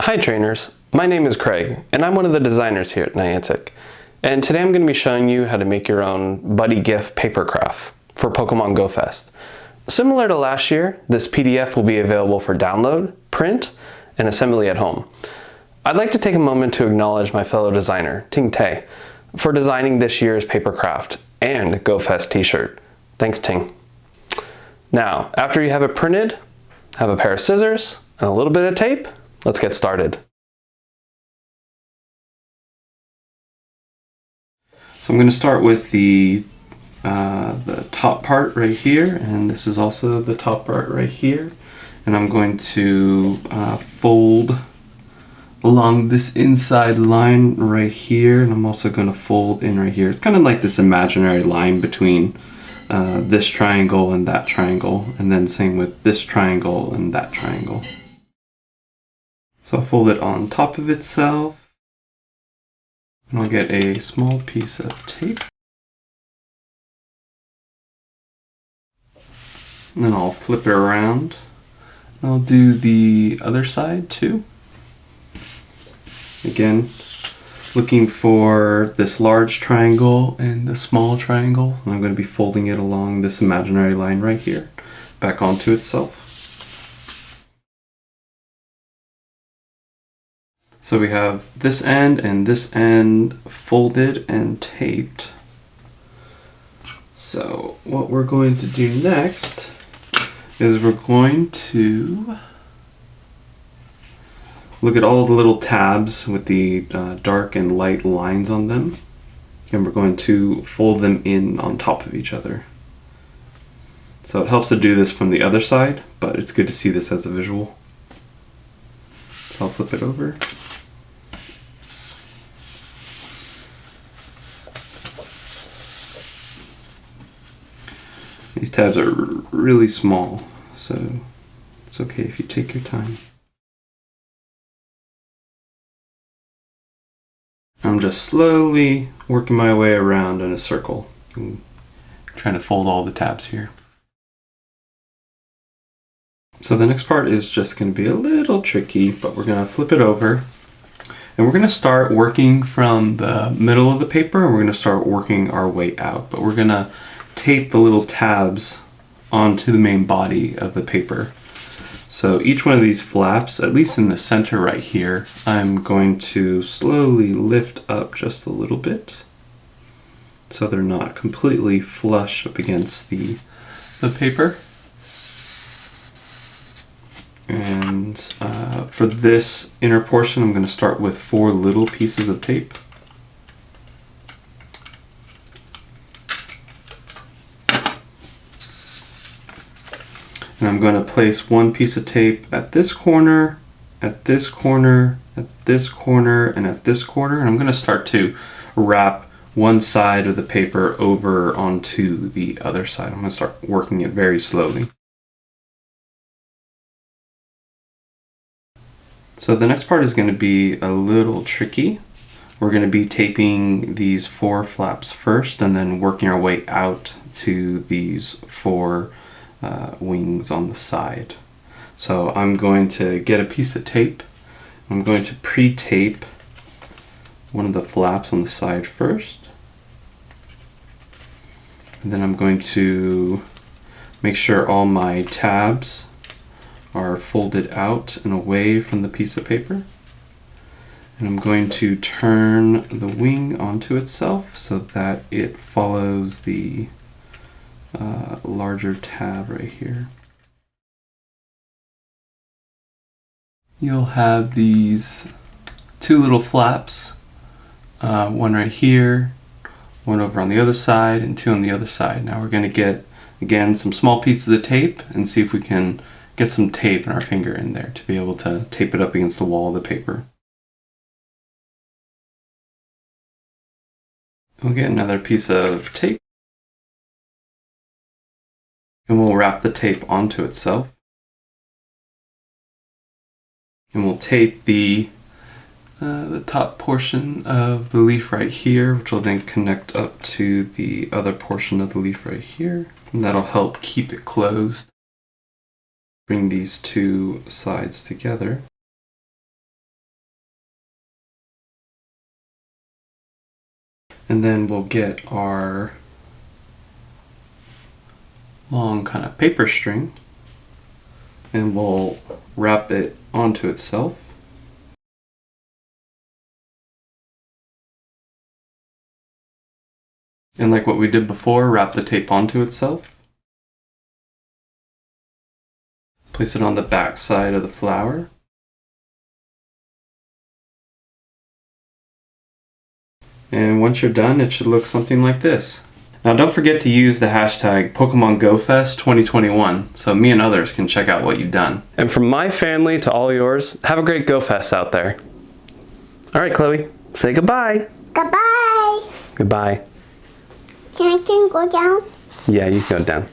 Hi trainers, my name is Craig and I'm one of the designers here at Niantic. And today I'm going to be showing you how to make your own Buddy GIF paper craft for Pokémon GO Fest. Similar to last year, this PDF will be available for download, print, and assembly at home. I'd like to take a moment to acknowledge my fellow designer, Ting Tey, for designing this year's paper craft and GO Fest t-shirt. Thanks, Ting. Now, after you have it printed, have a pair of scissors and a little bit of tape. Let's get started. So I'm going to start with the top part right here, and this is also the top part right here. And I'm going to fold along this inside line right here, and I'm also going to fold in right here. It's kind of like this imaginary line between this triangle and that triangle, and then same with this triangle and that triangle. So I'll fold it on top of itself, and I'll get a small piece of tape, and then I'll flip it around, and I'll do the other side too. Again, looking for this large triangle and the small triangle, and I'm going to be folding it along this imaginary line right here, back onto itself. So we have this end and this end folded and taped. So what we're going to do next is we're going to look at all the little tabs with the dark and light lines on them, and we're going to fold them in on top of each other. So it helps to do this from the other side, but it's good to see this as a visual. So I'll flip it over. These tabs are really small, so it's okay if you take your time. I'm just slowly working my way around in a circle, and trying to fold all the tabs here. So the next part is just going to be a little tricky, but we're going to flip it over, and we're going to start working from the middle of the paper, and we're going to start working our way out, but we're going to tape the little tabs onto the main body of the paper. So each one of these flaps, at least in the center right here, I'm going to slowly lift up just a little bit so they're not completely flush up against the paper. And for this inner portion, I'm going to start with 4 little pieces of tape. And I'm going to place one piece of tape at this corner, at this corner, at this corner, and at this corner. And I'm going to start to wrap one side of the paper over onto the other side. I'm going to start working it very slowly. So the next part is going to be a little tricky. We're going to be taping these 4 flaps first, and then working our way out to these 4 wings on the side. So I'm going to get a piece of tape. I'm going to pre-tape one of the flaps on the side first. And then I'm going to make sure all my tabs are folded out and away from the piece of paper. And I'm going to turn the wing onto itself so that it follows the larger tab right here. You'll have these 2 little flaps, one right here, one over on the other side, and 2 on the other side. Now we're going to get, again, some small pieces of tape and see if we can get some tape and our finger in there to be able to tape it up against the wall of the paper. We'll get another piece of tape, and we'll wrap the tape onto itself. And we'll tape the top portion of the leaf right here, which will then connect up to the other portion of the leaf right here. And that'll help keep it closed. Bring these 2 sides together. And then we'll get our long kind of paper string and we'll wrap it onto itself. And like what we did before, wrap the tape onto itself. Place it on the back side of the flower. And once you're done, it should look something like this. Now don't forget to use the hashtag Pokémon GO Fest 2021 so me and others can check out what you've done. And from my family to all yours, have a great GO Fest out there. All right, Chloe, say goodbye. Goodbye. Goodbye. Can I go down? Yeah, you can go down.